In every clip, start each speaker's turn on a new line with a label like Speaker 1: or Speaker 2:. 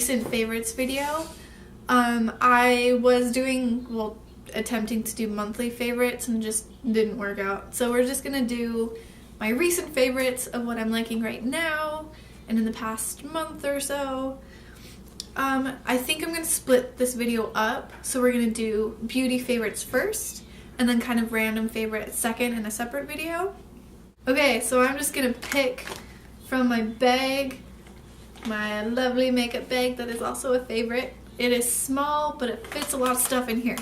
Speaker 1: recent favorites video. I was attempting to do monthly favorites and just didn't work out. So we're just gonna do my recent favorites of what I'm liking right now and in the past month or so. I think I'm gonna split this video up. So we're gonna do beauty favorites first and then kind of random favorites second in a separate video. Okay, so I'm just gonna pick from my bag, my lovely makeup bag that is also a favorite. It is small, but it fits a lot of stuff in here.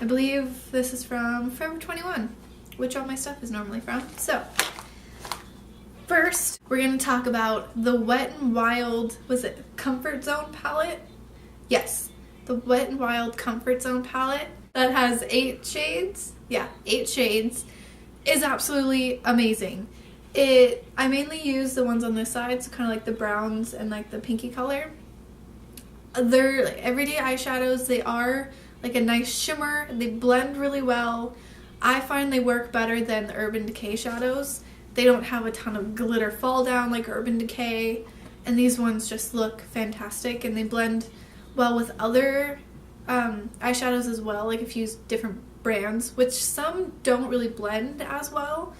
Speaker 1: I believe this is from Forever 21, which all my stuff is normally from. So, first, we're going to talk about the Wet n Wild, was it Comfort Zone palette? Yes, the Wet n Wild Comfort Zone palette that has 8 shades. Yeah, 8 shades. Is absolutely amazing. I mainly use the ones on this side, so kind of like the browns and like the pinky color. They're like everyday eyeshadows. They are like a nice shimmer. They blend really well. I find they work better than the Urban Decay shadows. They don't have a ton of glitter fall down like Urban Decay, and these ones just look fantastic, and they blend well with other eyeshadows as well, like if you use different brands, which some don't really blend as well,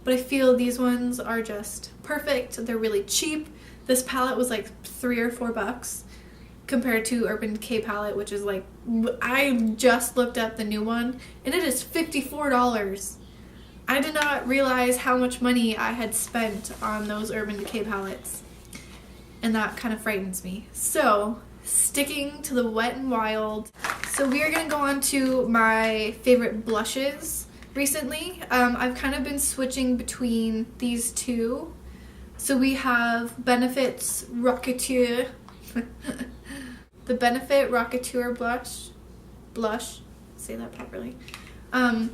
Speaker 1: but I feel these ones are just perfect. They're really cheap. This palette was like $3 or $4 compared to Urban Decay palette, which is like, I just looked up the new one and it is $54. I did not realize how much money I had spent on those Urban Decay palettes, and that kind of frightens me. So sticking to the Wet n Wild, so we are going to go on to my favorite blushes recently. I've kind of been switching between these two. So we have Benefit's Rockateur the Benefit Rockateur blush, say that properly. I'm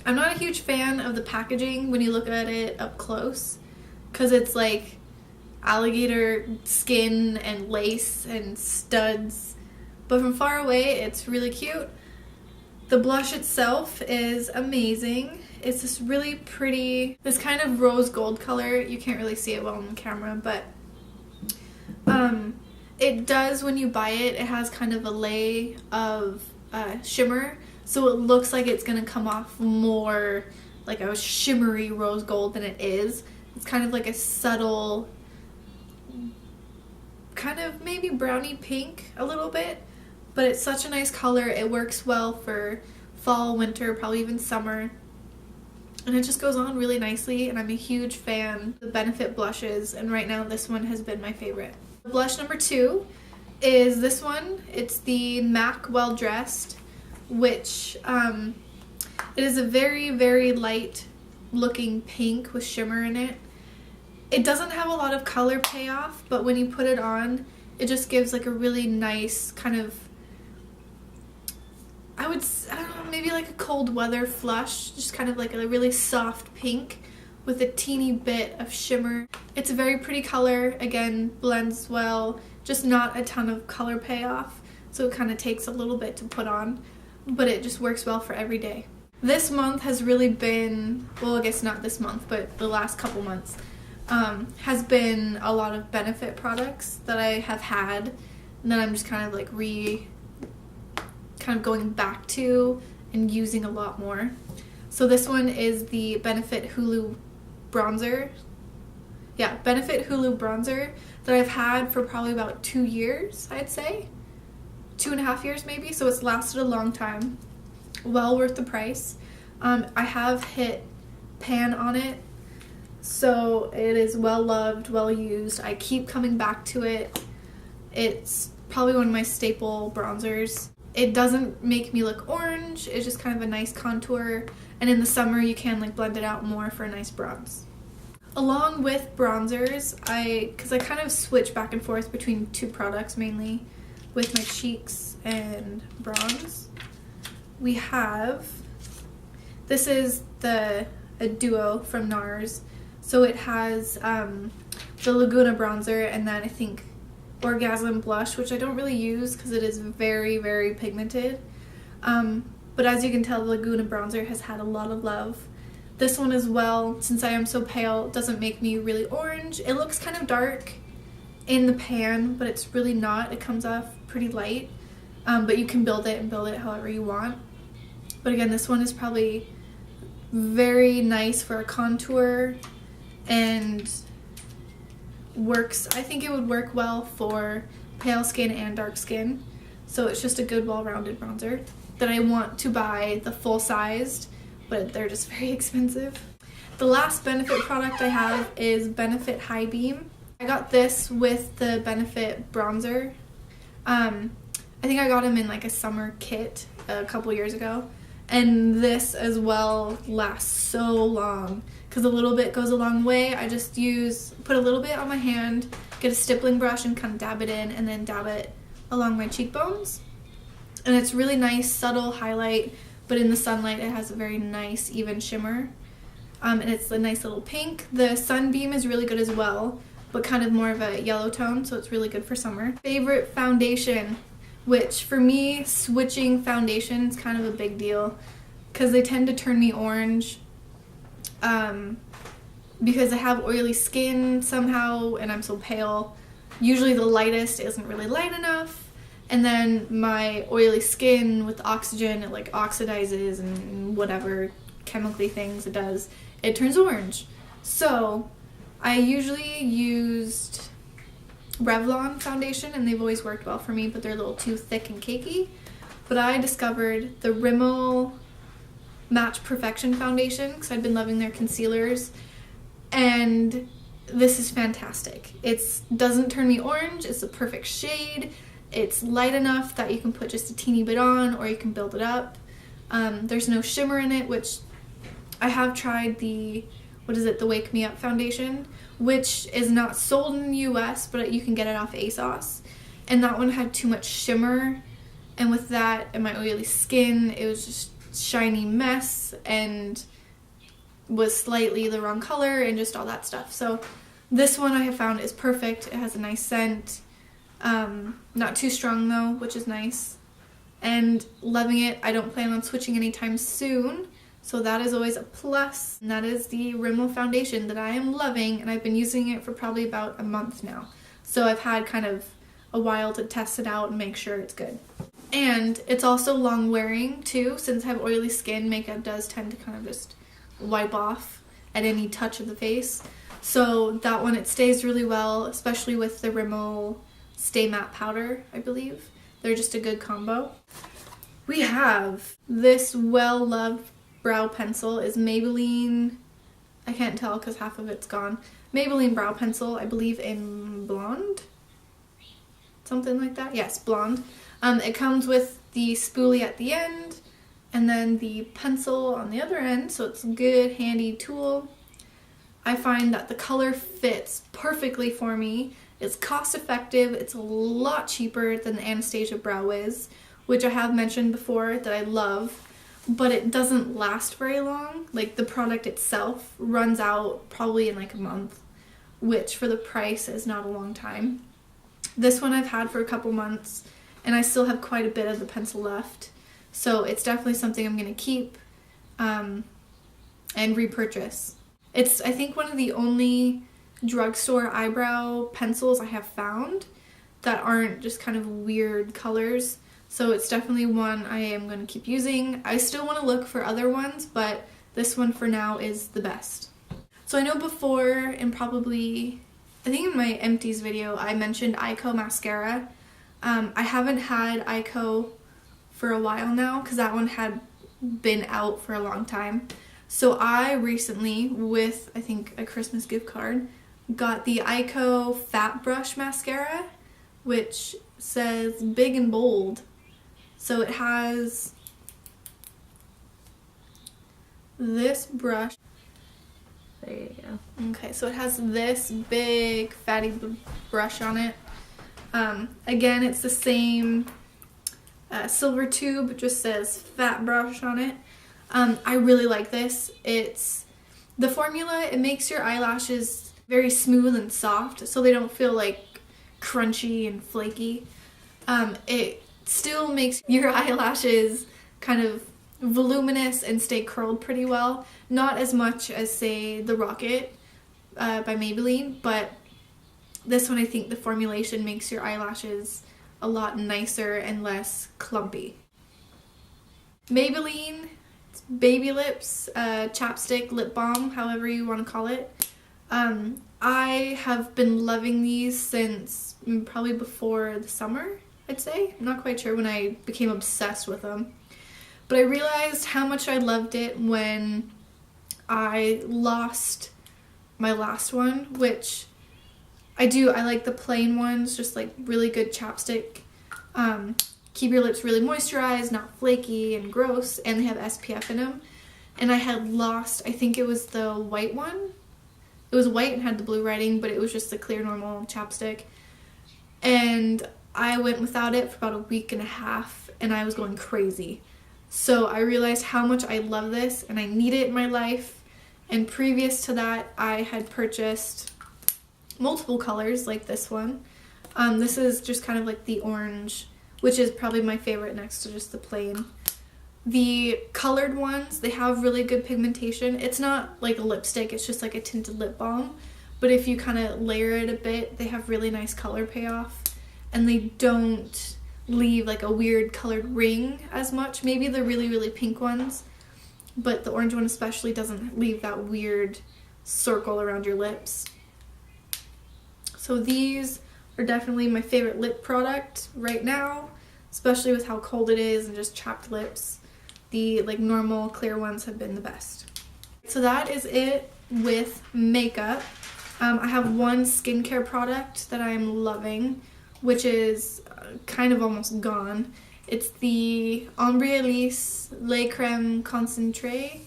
Speaker 1: not a huge fan of the packaging when you look at it up close, because it's like alligator skin and lace and studs, but from far away it's really cute. The blush itself is amazing. It's this really pretty, this kind of rose gold color. You can't really see it well on camera, but it does, when you buy it, it has kind of a lay of shimmer, so it looks like it's gonna come off more like a shimmery rose gold than it is. It's kind of like a subtle, kind of maybe brownie pink a little bit, but it's such a nice color. It works well for fall, winter, probably even summer, and it just goes on really nicely, and I'm a huge fan of the Benefit blushes, and right now this one has been my favorite. Blush number 2 is this one. It's the MAC Well Dressed, which it is a very, very light looking pink with shimmer in it. It doesn't have a lot of color payoff, but when you put it on, it just gives like a really nice kind of, I don't know, maybe like a cold weather flush, just kind of like a really soft pink with a teeny bit of shimmer. It's a very pretty color, again, blends well, just not a ton of color payoff, so it kind of takes a little bit to put on, but it just works well for every day. This month has really been, well, I guess not this month, but the last couple months, has been a lot of Benefit products that I have had, and then I'm just kind of like going back to and using a lot more. So this one is the Benefit Hula bronzer. Yeah, Benefit Hula bronzer that I've had for probably about 2 years, I'd say. 2.5 years maybe, so it's lasted a long time. Well worth the price. I have hit pan on it, so it is well loved, well used. I keep coming back to it. It's probably one of my staple bronzers. It doesn't make me look orange, it's just kind of a nice contour, and in the summer you can like blend it out more for a nice bronze. Along with bronzers, because I kind of switch back and forth between 2 products mainly with my cheeks and bronze, we have, this is a duo from NARS, so it has the Laguna bronzer and then I think Orgasm blush, which I don't really use because it is very, very pigmented, but as you can tell, the Laguna bronzer has had a lot of love. This one as well, since I am so pale, doesn't make me really orange. It looks kind of dark in the pan, but it's really not. It comes off pretty light, but you can build it however you want. But again, this one is probably very nice for a contour and works. I think it would work well for pale skin and dark skin. So it's just a good well-rounded bronzer that I want to buy the full-sized, but they're just very expensive. The last Benefit product I have is Benefit High Beam. I got this with the Benefit bronzer. I think I got them in like a summer kit a couple years ago. And this as well lasts so long because a little bit goes a long way. I just put a little bit on my hand, get a stippling brush and kind of dab it in, and then dab it along my cheekbones. And it's really nice, subtle highlight, but in the sunlight it has a very nice even shimmer. And it's a nice little pink. The Sunbeam is really good as well, but kind of more of a yellow tone, so it's really good for summer. Favorite foundation, which for me, switching foundations is kind of a big deal because they tend to turn me orange because I have oily skin somehow and I'm so pale. Usually the lightest isn't really light enough, and then my oily skin with oxygen, it like oxidizes and whatever chemically things it does, it turns orange. So I usually used Revlon foundation, and they've always worked well for me, but they're a little too thick and cakey. But I discovered the Rimmel Match Perfection foundation because I'd been loving their concealers, and this is fantastic. It doesn't turn me orange, it's a perfect shade, it's light enough that you can put just a teeny bit on or you can build it up. There's no shimmer in it, which I have tried the Wake Me Up foundation, which is not sold in the US, but you can get it off ASOS. And that one had too much shimmer, and with that and my oily skin, it was just shiny mess and was slightly the wrong color and just all that stuff. So this one I have found is perfect. It has a nice scent, not too strong though, which is nice, and loving it. I don't plan on switching anytime soon, so that is always a plus. And that is the Rimmel foundation that I am loving, and I've been using it for probably about a month now. So I've had kind of a while to test it out and make sure it's good. And it's also long wearing too. Since I have oily skin, makeup does tend to kind of just wipe off at any touch of the face. So that one, it stays really well, especially with the Rimmel Stay Matte Powder, I believe. They're just a good combo. We have this well-loved brow pencil is Maybelline, I can't tell because half of it's gone. Maybelline brow pencil, I believe in blonde? Something like that? Yes, blonde. It comes with the spoolie at the end and then the pencil on the other end, so it's a good handy tool. I find that the color fits perfectly for me. It's cost effective, it's a lot cheaper than the Anastasia Brow Wiz, which I have mentioned before that I love, but it doesn't last very long. Like, the product itself runs out probably in like a month, which for the price is not a long time. This one I've had for a couple months and I still have quite a bit of the pencil left, so it's definitely something I'm going to keep and repurchase. It's, I think, one of the only drugstore eyebrow pencils I have found that aren't just kind of weird colors. So it's definitely one I am going to keep using. I still want to look for other ones, but this one for now is the best. So I know before, and probably, I think in my empties video, I mentioned Eyeko mascara. I haven't had Eyeko for a while now because that one had been out for a long time. So I recently, with I think a Christmas gift card, got the Eyeko Fat Brush Mascara, which says big and bold. So it has this brush. There you go. Okay, so it has this big fatty brush on it. Again, it's the same silver tube, it just says fat brush on it. I really like this. It's the formula, it makes your eyelashes very smooth and soft so they don't feel like crunchy and flaky. It still makes your eyelashes kind of voluminous and stay curled pretty well. Not as much as, say, the Rocket by Maybelline, but This one, I think the formulation makes your eyelashes a lot nicer and less clumpy. Maybelline Baby Lips chapstick lip balm, however you want to call it. I have been loving these since probably before the summer, I'd say. I'm not quite sure when I became obsessed with them. But I realized how much I loved it when I lost my last one, which I do. I like the plain ones, just like really good chapstick. Keep your lips really moisturized, not flaky and gross, and they have SPF in them. And I had lost, I think it was the white one. It was white and had the blue writing, but it was just a clear normal chapstick. And I went without it for about a week and a half, and I was going crazy. So I realized how much I love this, and I need it in my life. And previous to that, I had purchased multiple colors like this one. This is just kind of like the orange, which is probably my favorite next to just the plain. The colored ones, they have really good pigmentation. It's not like a lipstick, it's just like a tinted lip balm. But if you kind of layer it a bit, they have really nice color payoff. And they don't leave like a weird colored ring as much. Maybe the really, really pink ones. But the orange one especially doesn't leave that weird circle around your lips. So these are definitely my favorite lip product right now, especially with how cold it is and just chapped lips. The like normal clear ones have been the best. So that is it with makeup. I have one skincare product that I'm loving, which is kind of almost gone. It's the Embryolisse Laite-Crème Concentre.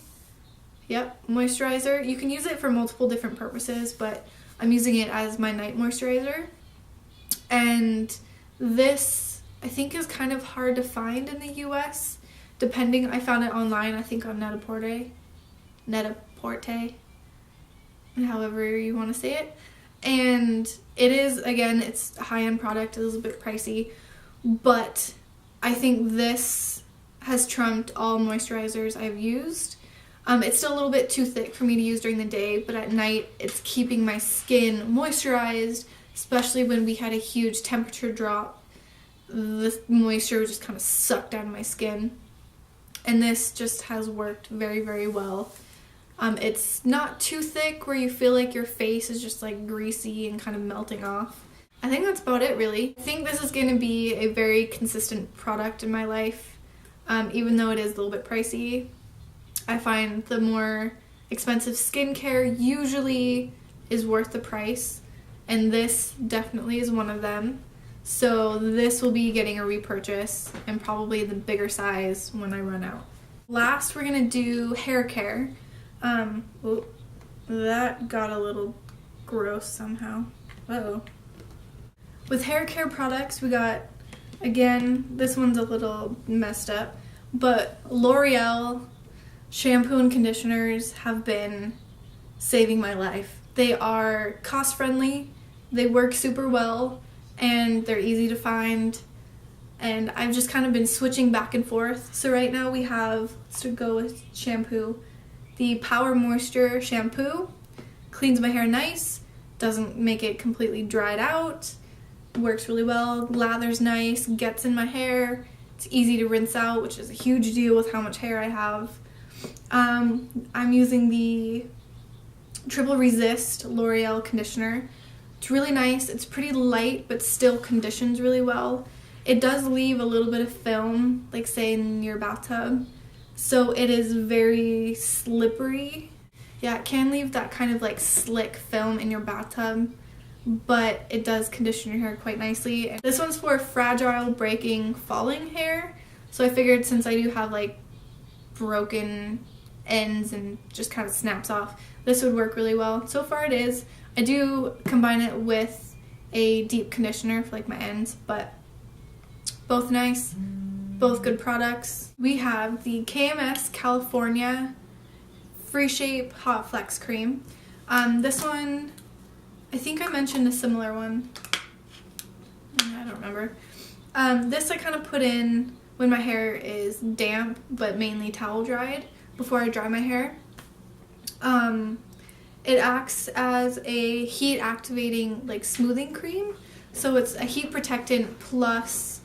Speaker 1: Yep, moisturizer. You can use it for multiple different purposes, but I'm using it as my night moisturizer. And this, I think, is kind of hard to find in the US. Depending, I found it online, I think on Net-a-Porter, however you want to say it. And it is, again, it's a high-end product, it is a bit pricey, but I think this has trumped all moisturizers I've used. It's still a little bit too thick for me to use during the day, but at night it's keeping my skin moisturized, especially when we had a huge temperature drop. The moisture was just kind of sucked out of my skin. And this just has worked very, very well. It's not too thick where you feel like your face is just like greasy and kind of melting off. I think that's about it, really. I think this is going to be a very consistent product in my life. Even though it is a little bit pricey, I find the more expensive skincare usually is worth the price. And this definitely is one of them. So this will be getting a repurchase and probably the bigger size when I run out. Last, we're going to do hair care. Oh, that got a little gross somehow. Uh-oh. With hair care products, we got, again, this one's a little messed up, but L'Oreal shampoo and conditioners have been saving my life. They are cost-friendly, they work super well, and they're easy to find, and I've just kind of been switching back and forth. So right now we have, let's go with shampoo, the Power Moisture shampoo. Cleans my hair nice, doesn't make it completely dried out, works really well, lathers nice, gets in my hair, it's easy to rinse out, which is a huge deal with how much hair I have. I'm using the Triple Resist L'Oreal conditioner. It's really nice. It's pretty light, but still conditions really well. It does leave a little bit of film, like say in your bathtub, so it is very slippery. Yeah, it can leave that kind of like slick film in your bathtub, but it does condition your hair quite nicely. This one's for fragile, breaking, falling hair, so I figured since I do have like broken ends and just kind of snaps off, this would work really well. So far it is. I do combine it with a deep conditioner for like my ends, but both nice, both good products. We have the KMS California Free Shape Hot Flex Cream. This one, I think I mentioned a similar one. I don't remember. This I kind of put in when my hair is damp, but mainly towel dried, before I dry my hair. It acts as a heat activating like smoothing cream. So it's a heat protectant plus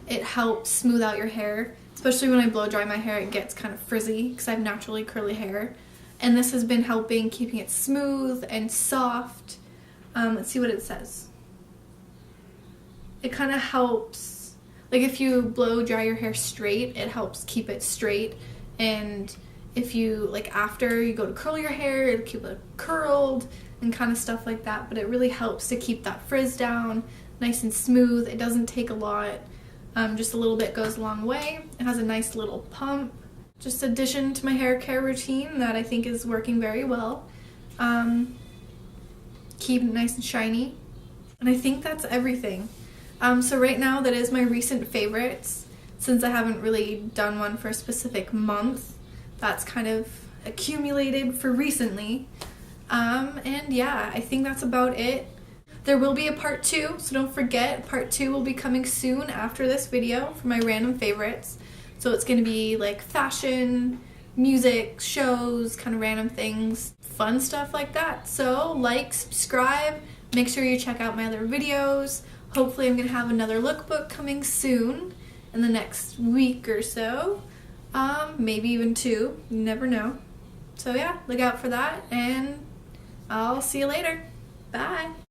Speaker 1: it helps smooth out your hair. Especially when I blow dry my hair, it gets kind of frizzy because I have naturally curly hair. And this has been helping keeping it smooth and soft. Let's see what it says. It kind of helps, like if you blow dry your hair straight, it helps keep it straight. And if you, like after you go to curl your hair, it'll keep it curled and kind of stuff like that. But it really helps to keep that frizz down, nice and smooth. It doesn't take a lot. Just a little bit goes a long way. It has a nice little pump. Just addition to my hair care routine that I think is working very well. Keep it nice and shiny. And I think that's everything. So right now that is my recent favorites. Since I haven't really done one for a specific month, that's kind of accumulated for recently. And yeah, I think that's about it. There will be a part 2, so don't forget, part 2 will be coming soon after this video for my random favorites. So it's going to be like fashion, music, shows, kind of random things, fun stuff like that. So like, subscribe, make sure you check out my other videos. Hopefully I'm going to have another lookbook coming soon in the next week or so. Maybe even 2, you never know. So yeah, look out for that and I'll see you later. Bye.